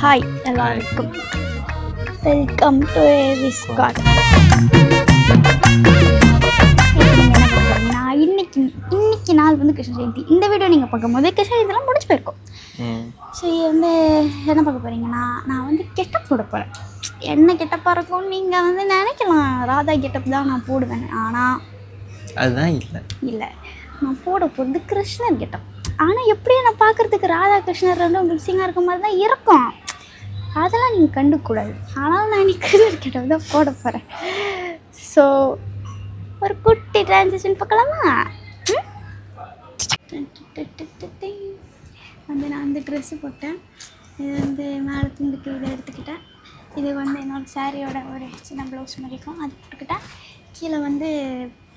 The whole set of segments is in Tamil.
ஹாய் எல்லாருக்கும் வெல்கம் டு ஏவிஸ் கார்டன். இன்னைக்கு நாள் வந்து கிருஷ்ண ஜெயந்தி. இந்த வீடியோ நீங்கள் பார்க்கும்போது கிருஷ்ண ஜெயந்திலாம் முடிச்சு போயிருக்கோம். ஸோ வந்து என்ன பார்க்க போகிறீங்கன்னா, நான் வந்து கெட்டப் போட போகிறேன். என்ன கெட்டப்பாக இருக்கும் நீங்கள் வந்து நினைக்கலாம், ராதா கெட்டப் தான் நான் போடுவேன். ஆனால் அதுதான் இல்லை, நான் போட போகிறது கிருஷ்ணர் கெட்டப். ஆனால் எப்படியும் நான் பார்க்குறதுக்கு ராதா கிருஷ்ணர் வந்து மிக்சிங்காக இருக்க மாதிரி தான் இருக்கும். அதெல்லாம் நீங்கள் கண்டுக்கூடாது. ஆனால் நான் இன்னைக்கு கிருஷ்ணர் கெட்டப் தான் போட போகிறேன். ஸோ ஒரு குட்டி ட்ரான்சிஷன் பார்க்கலாமா? வந்து நான் வந்து ட்ரெஸ்ஸு போட்டேன். இது வந்து மேலே துண்டுக்கு இதை எடுத்துக்கிட்டேன். இது வந்து என்னோடய சாரியோட ஒரு சின்ன ப்ளவுஸ் மாதிரி இருக்கும், அது போட்டுக்கிட்டேன். கீழே வந்து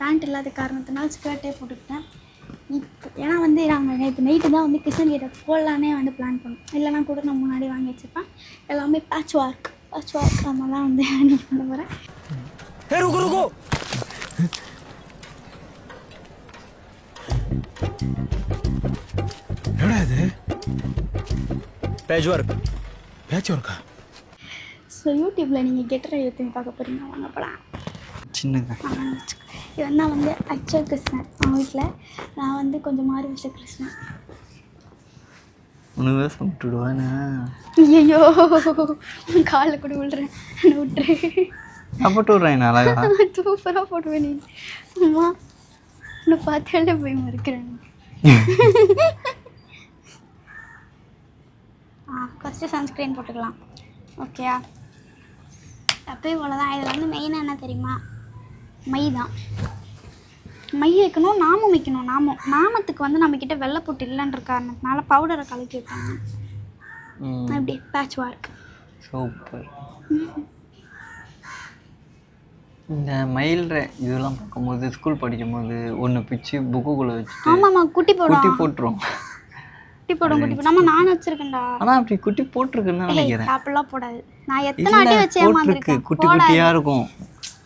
பேண்ட் இல்லாத காரணத்தினால ஸ்கர்ட்டே போட்டுக்கிட்டேன். இப்போ ஏன்னா வந்து நாங்கள் நேற்று நைட்டு தான் வந்து கிருஷ்ணன் கெட்டப் போடலானே வந்து பிளான் பண்ணோம். இல்லைனா கூட நான் முன்னாடி வாங்கி வச்சுருப்பேன். எல்லாமே பேட்ச் ஒர்க் நம்ம தான் வந்து ஹேண்டில் பண்ண போகிறேன். ஸோ யூடியூப்பில் நீங்கள் கெட்டரை எடுத்து பார்க்க போகிறீங்க, வாங்க போகலாம். சின்னங்க இது வந்து ஆக்சுவல் கிருஷ்ணன். அவங்க வீட்டில் நான் வந்து கொஞ்சம் மாறி வச்ச கிருஷ்ணன். உனவே சாப்பிட்டுடுவானா? ஐயோ, காலில் கூட விழுறேன், விட்டுரு. சாப்பிட்டு விட்றேன், அழகா சூப்பராக போடுவேன். நீ அம்மா உன்னை பார்த்தாலே போய் மறுக்கிறேன். ஃபஸ்ட்டு சன்ஸ்க்ரீன் போட்டுக்கலாம். ஓகேயா? அப்போயே இவ்வளோதான். இதில் வந்து மெயின் என்ன தெரியுமா? மை தான். மை வைக்கணும், நாமம் வைக்கணும். நாமத்துக்கு வந்து நம்மக்கிட்ட வெள்ளைப்பொட்டு இல்லைன்ற காரணத்தினால பவுடரை கலக்கி வைப்பாங்க. அப்படி பேட்ச் ஒர்க். சூப்பர். இந்த மயில் இதெல்லாம் பார்க்கும்போது ஸ்கூல் படிக்கும்போது ஒன்று பிச்சு புக்குக்குள்ளே வச்சுட்டு ஆமாம்மா குட்டி போட்டுரும். குட்டி போடும். நானும் வச்சிருக்கேன்டா. ஆனால் அப்படி குட்டி போட்டிருக்குன்னு நினைக்கிறேன். அப்படிலாம் போடாது. நான் எத்தனை வாட்டி வச்சு ஏமாந்துருக்கேன். குட்டி குட்டியாக இருக்கும்.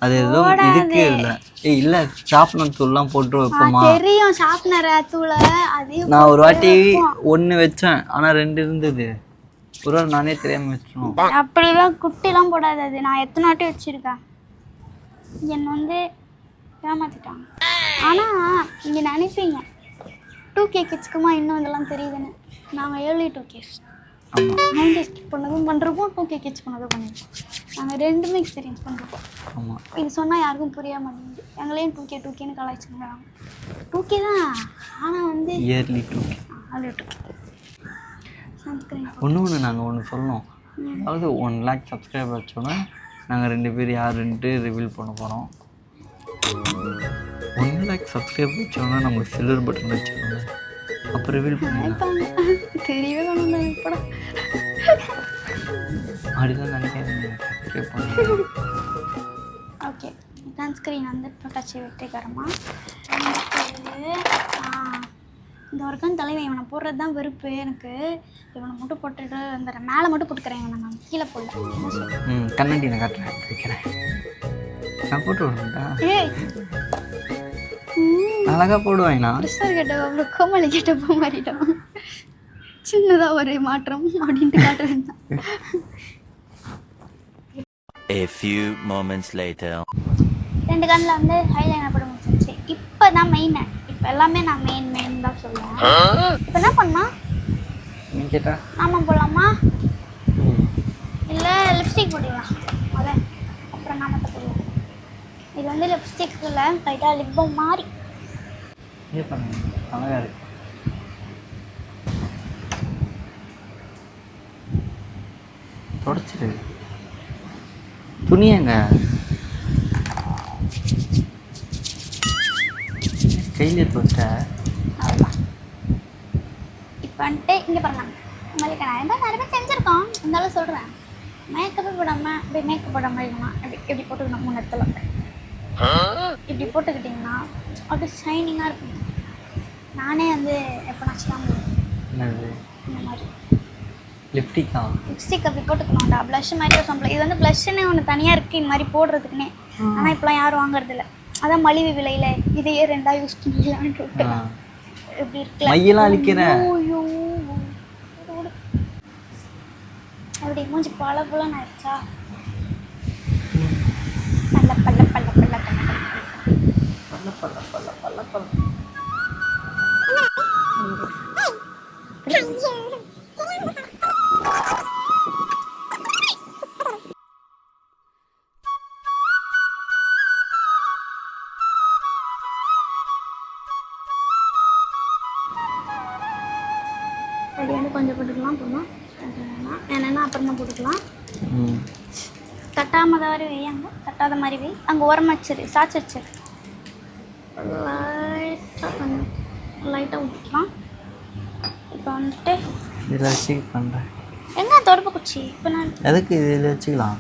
அது ஏதோ இதுக்கு இல்லை ஷார்ப்னர் தூள்லாம் போட்டு வைப்போமா? தெரியும், ஷார்ப்னர் தூளை. அது நான் ஒரு வாட்டி ஒன்று வச்சேன், ஆனால் 2 இருந்தது. ஒரு நானே தெரியாமல் வச்சிருவோம். அப்படிலாம் குட்டிலாம் போடாது. அது நான் எத்தனை வாட்டி வச்சுருக்கேன். என்னை வந்து ஏமாத்திட்டாங்க. ஆனால் இங்கே நினைப்பீங்க 2K கிட்ஸ்க்குமா இன்னும் இதெல்லாம் தெரியுதுன்னு. நாங்கள் ஏர்லி 2Ks 90s கிட் பண்ணதும் பண்ணுறப்போம், 2K கிட்ஸ் பண்ணதும் பண்ணிருக்கோம். நாங்கள் ரெண்டுமே எக்ஸ்பீரியன்ஸ் பண்ணுறோம். ஆமாம், இது சொன்னால் யாருக்கும் புரிய மாட்டேங்குது. எங்களையும் 2Kன்னு கலாய்ச்சுங்க. 2K தான், ஆனால் வந்து இயர்லி 2K. அது 2K. ஒன்று நாங்கள் ஒன்று சொல்லணும். அதாவது 1 lakh சப்ஸ்கிரைபர் வச்சோன்னா நாங்கள் 2 பேர் யாருன்ட்டு ரிவீல் பண்ண போகிறோம். 1 lakh சப்ஸ்கிரைபர் வச்சோன்னா நமக்கு சில்வர் பட்டன் வச்சுக்கோங்க, அப்போ ரிவீல் பண்ணுவாங்க. தெரியவே வேணும் இப்போட அப்படிதான் நினைக்கிறேன். சப்ஸ்கிரைப் பண்ணுங்க. ஓகே, சன்ஸ்க்ரீன் வந்து போட்டாச்சு வெற்றிகரமாக. இந்த ஒர்க்கன் தலைவன் இவனை போடுறது தான் வெறுப்பு எனக்கு. இவனை மட்டும் போட்டுட்டு அந்த மேலே மட்டும் போட்டுக்கிறேன். இவனை நான் கீழே போடல. கண்ணாடி நான் காட்டுறேன், வைக்கிறேன். நான் போட்டு விடுறேன்டா. அழகாக போடுவாங்கண்ணா. கிருஷ்ணர் கேட்டப்போ அப்புறம் கோமலி கேட்டப்போ மாறிட்டோம். சின்னதாக ஒரு மாற்றம் அப்படின்ட்டு காட்டுறேன். A few moments later. 2 கண்ணில் வந்து ஹைலைனர் போட முடிச்சிருச்சு. இப்போ தான் மெயின். இப்போ எல்லாமே நான் மெயின் தான் சொல்லுவேன். இப்போ என்ன பண்ணா கேட்டா நாம போடலாமா இல்லை லிப்ஸ்டிக் போட்டுக்கலாம் முதல், அப்புறம் நாமத்தை போடுவோம். இது வந்து லிப்ஸ்டிக் இல்லை, லைட்டாக லிப்பம் மாதிரி. இது பண்ணுங்க, அழகாக இருக்கு. தொடச்சிடு துணியங்க கையிலே தொட்ட. இப்போ வந்துட்டு இங்கே பண்ணலாம். உங்களுக்கு நிறைய பேர் செஞ்சுருக்கோம், இருந்தாலும் சொல்கிறேன். மேக்கப்பே போடாமல் இப்படி மேக்கப் போடாமல் இருக்கணும். இப்படி போட்டுக்கணும். 3 இடத்துல இப்படி போட்டுக்கிட்டிங்கன்னா அது ஷைனிங்காக இருக்கும். நானே வந்து எப்போ நச்சுதான் இந்த மாதிரி லிப்ஸ்டிக் அப்படி போட்டுக்கணும்டா. ப்ளஷ் மாதிரி சொம்பளை. இது வந்து ப்ளஷ்ஷுன்னு ஒன்று தனியாக இருக்குது இந்த மாதிரி போடுறதுக்குன்னே. ஆனால் இப்போலாம் யாரும் வாங்குறதில்ல. அதான் மலிவு விலையில் இதையே 2ஆக யூஸ் பண்ணிக்கலான்ட்டு விட்டுலாம். எப்படி இருக்குல்ல, மையெல்லாம் அழிக்கிறேன். அப்படி மூஞ்சி பல புலன்னு ஆயிடுச்சா? பல்ல பல்ல பல்ல பல்ல பல்ல பல்ல பல்ல பல்ல பல்ல பல்ல. ரெடி வந்து கொஞ்சம் போட்டுக்கலாம் போதும். என்னென்னா அப்புறமா போட்டுக்கலாம். தட்டாம மாதிரி வை, அங்கே தட்டாத மாதிரி வை. அங்கே உரமா வச்சிரு, சாச்சு வச்சிரு. லைட்டாக ஊற்றிக்கலாம். இப்போ வந்துட்டு இதில் வச்சு பண்ணுறேன். என்ன தொடப்பு குச்சி இப்போ நான் எதுக்கு இதில் வச்சுக்கலாம்?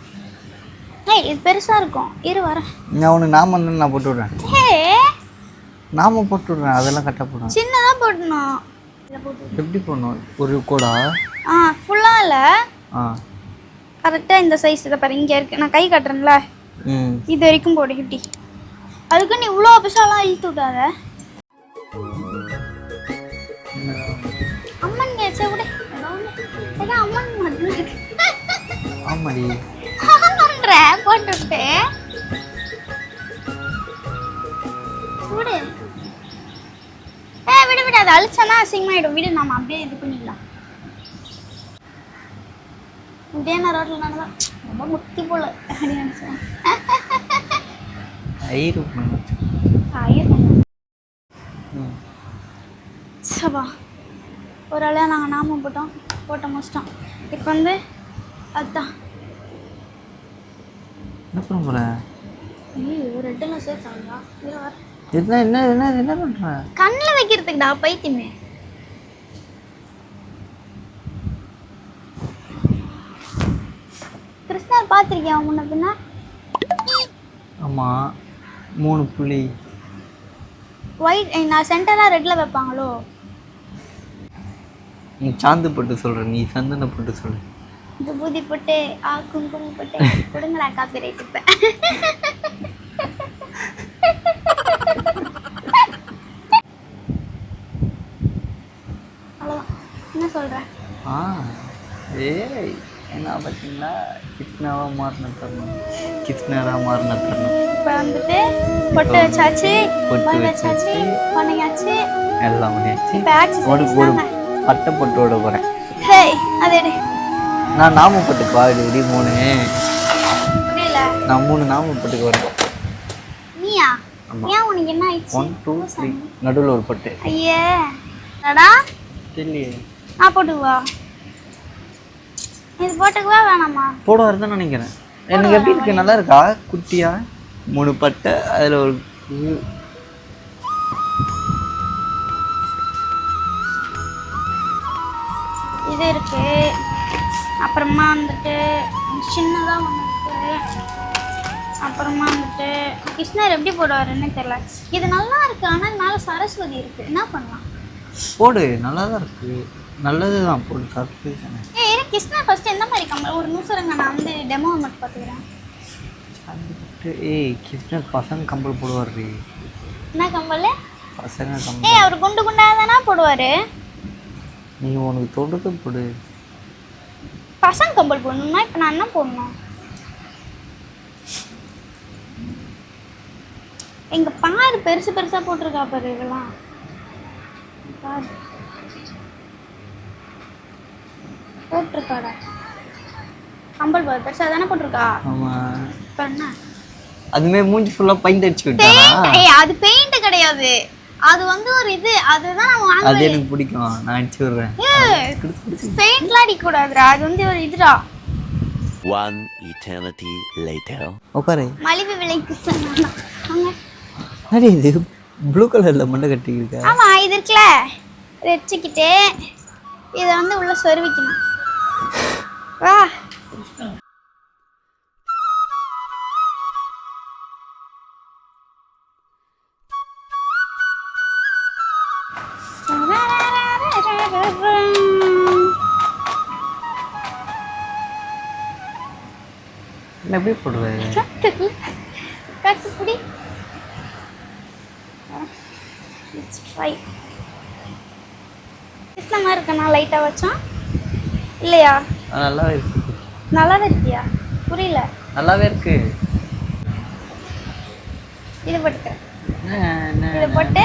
ஏய் இது பெருசாக இருக்கும், இரு வரேன். நான் உனக்கு நாம நான் போட்டு விட்றேன். ஹே நாம போட்டு விட்றேன், அதெல்லாம் கரெக்டாக போடுறேன். சின்னதாக போடணும். இதை போட்டு எப்படி போடணும்? ஒரு கோடா? ஃபுல்லாக இல்லை, கரெக்டாக இந்த சைஸ். இதை பாரு, இங்கே இருக்குது. நான் கை காட்டுறேன்ல, இது வரைக்கும் போடு கிட்டி. அதுக்கு நீ இவ்வளோ பெருசாலாம் இழுத்து விடாத. அம்மன் கேச்சா கூட ஏதோ அம்மன் மட்டும் இருக்கு. ஆமாடி ஆமான்ற போட்டுவிட்டு விடு. விடு விடு, அதை அழிச்சோன்னா அசிங்கமாயிடும். விடு, நம்ம அப்படியே இது பண்ணிடலாம். இப்படியே நான் ரோட்டில் நடந்தா ரொம்ப முத்தி போல அப்படின்னு நினச்சேன். சபா ஒரு ஆளையாக நாங்கள் நாமம் போட்ட முடிச்சிட்டோம். இப்போ வந்து அதுதான் என்ன போகிறேன்? ரெட்டெல்லாம் சேர்த்தாங்களா? என்ன என்ன என்ன என்ன பண்ணுறேன்? கண்ணில் வைக்கிறதுக்குடா பைத்தியமே. கிருஷ்ணர் பார்த்துருக்கியா முன்ன பின்ன? ஆமாம், 3 புள்ளி ஒயிட். நான் சென்டராக ரெட்டில் வைப்பாங்களோ? நீ சாந்து போட்டு சொல்கிற, நீ சந்தன போட்டு சொல்கிற. இந்த பூதி போட்டு குங்குமம் போட்டு கொடுங்களா காப்பி ரைட். இப்போ அவ்வளோதான். என்ன சொல்கிறேன்? ஏய் என்ன பார்த்தீங்களா, கிருஷ்ணாவாக மாறின தரணும், கிருஷ்ணராக மாறின தரணும். இப்போ வந்துட்டு பொட்டு வச்சாச்சு, பொட்டு வச்சாச்சு, பண்ணியாச்சு, எல்லாம் பண்ணியாச்சு. இப்போ ஆக்சஸரீஸ் தாங்க. பட்டை பொட்டு விட போகிறேன். ஹே அதே நான் நாம போட்டுக்கு வாடி 3. புரியல. நான் 3 நாம போட்டுக்கு வரேன். நீயா? ஏன் உனக்கு என்ன ஆயிடுச்சு? 1 2 3 நடுவில் ஒரு பொட்டு. ஐயே நடா இல்லையே. நான் போட்டுக்குவா? இது போட்டுக்குவா வேணாமா? போட வரதான் நினைக்கிறேன். எனக்கு எப்படி இருக்கு, நல்லா இருக்கா? குட்டியா 3 பட்டை, அதில் ஒரு இது இருக்கு. அப்புறமா வந்துட்டு சின்னதாக ஒன்று இருக்கு. அப்புறமா வந்துட்டு கிருஷ்ணர் எப்படி போடுவாருன்னு தெரியல. இது நல்லா இருக்கு, ஆனால் மேலே சரஸ்வதி இருக்கு. என்ன பண்ணலாம்? போடு, நல்லா தான் இருக்கு, நல்லது தான், போடு. சரஸ்வதி தானே. கிருஷ்ணர் ஃபர்ஸ்ட் எந்த மாதிரி கம்பல்? ஒரு நிமிஷம் நான் வந்து டெமோ மட்டும் பார்த்துக்கிறேன். ஏய் கிருஷ்ணர் பசங்க கம்பல் போடுவார். என்ன கம்பல்? பசங்க கம்பல். அவர் குண்டு குண்டாக தானே போடுவார். நீ உனக்கு தொடுத்து போடு. பசங்க கம்பல் போடணும்னா இப்போ நான் என்ன போடணும்? எங்க பாரு பெருசு பெருசா போட்டிருக்கா பாரு. இதெல்லாம் பாரு போட்டிருக்காடா. கம்பல் பாரு பெருசா தானே போட்டிருக்கா. ஆமா. இப்போ என்ன அதுமே மூஞ்சி ஃபுல்லா பெயிண்ட் அடிச்சு விட்டானா? அது பெயிண்ட் கிடையாது, அது வந்து ஒரு இது. அதுதான் நான் வாங்குறேன். அது எனக்கு பிடிக்கும், நான் அடிச்சு விடுறேன். பெயிண்ட்லாம் அடிக்க கூடாதுடா, அது வந்து ஒரு இதுடா. One eternity later. உட்காரு. மலிவு விலைக்கு சொன்னாங்க. அடே இது ப்ளூ கலர்ல மண்டை கட்டிக்கிருக்க. ஆமா இது இருக்குல, இதை வச்சுக்கிட்டு இதை வந்து உள்ள சொருவிக்கணும். வா எப்படி போடுவேன்? கட்டுப்படி. Let's try. இந்த மாதிரி இருக்கா? நான் லைட்டாக வச்சோம் இல்லையா? நல்லா இருக்கு. நல்லாவே இருக்கியா? புரியல. நல்லாவே இருக்கு. இது போட்டு இதை போட்டு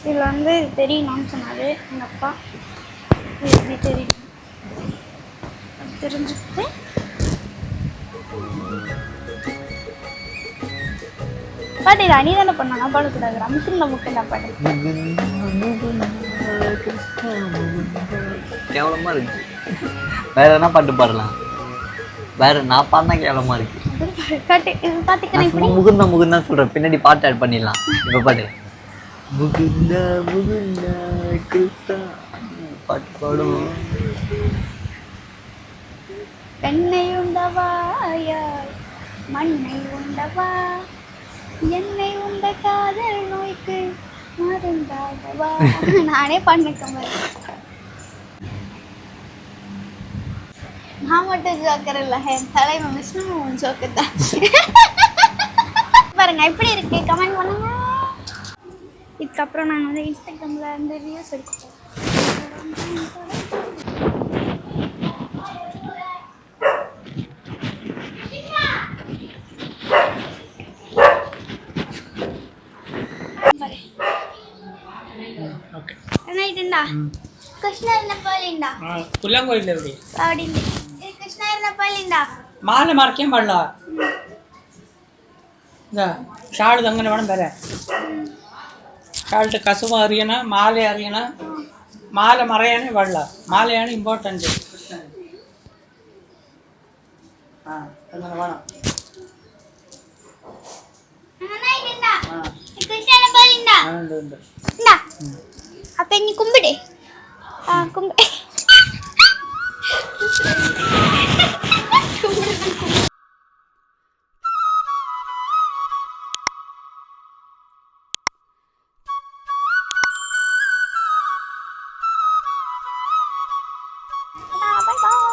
இதில் வந்து தெரியணும்னு சொன்னாரு எங்கள் அப்பா. இது எப்படி தெரியும் தெரிஞ்சுக்கிட்டு பாட்டிடா நீ தானே பண்ணா பாடக்கூடாது. அமுக்குன்னு நமக்கு என்ன பாடு. கேவலமா இருக்கு. வேற என்ன பாட்டு பாடலாம்? வேற நான் பாடினா கேவலமா இருக்கு. காட்டு இது பார்த்துக்கிறேன். இப்படி முகுந்தா முகுந்தா சொல்றேன். பின்னாடி பாட்டு ஆட் பண்ணிடலாம். இப்ப பாட்டு முகுந்தா முகுந்தா கிருஷ்ணா பாட்டு பாடும். பெண்ணை உண்டவா யாய் மண்ணை உண்டவா என்னை உண்ட காதல் நோய்க்கு மருந்தாகவா. நானே பண்ணிக்க நான் மட்டும் ஜோக்கர் இல்லை, என் தலைவன் விஷ்ணு ஜோக்கர் தான். பாருங்க எப்படி இருக்கு கமெண்ட் பண்ணுங்க. இதுக்கப்புறம் நாங்கள் வந்து இன்ஸ்டாகிராமில் வந்து ரிவ்யூஸ் எடுப்போம். കൃഷ്ണ പുല്ലാങ്കോയിലെവിടെ കൃഷ്ണ മാല മറക്കാൻ പാടില്ല. ഇതാ ഷാൾ അങ്ങനെ വേണം വരാൻ. ഷാളിട്ട് കസുവ അറിയണം, മാല അറിയണം. മാല മറയാനേ പാടില്ല. മാലയാണ് ഇമ്പോർട്ടൻറ്റ്. ആ അങ്ങനെ വേണം. ഉണ്ട് ഉണ്ട്. അപ്പൊ ഇനി കുമ്പിടേ കുമ്പിടേ bye bye.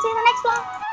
See you in the next vlog.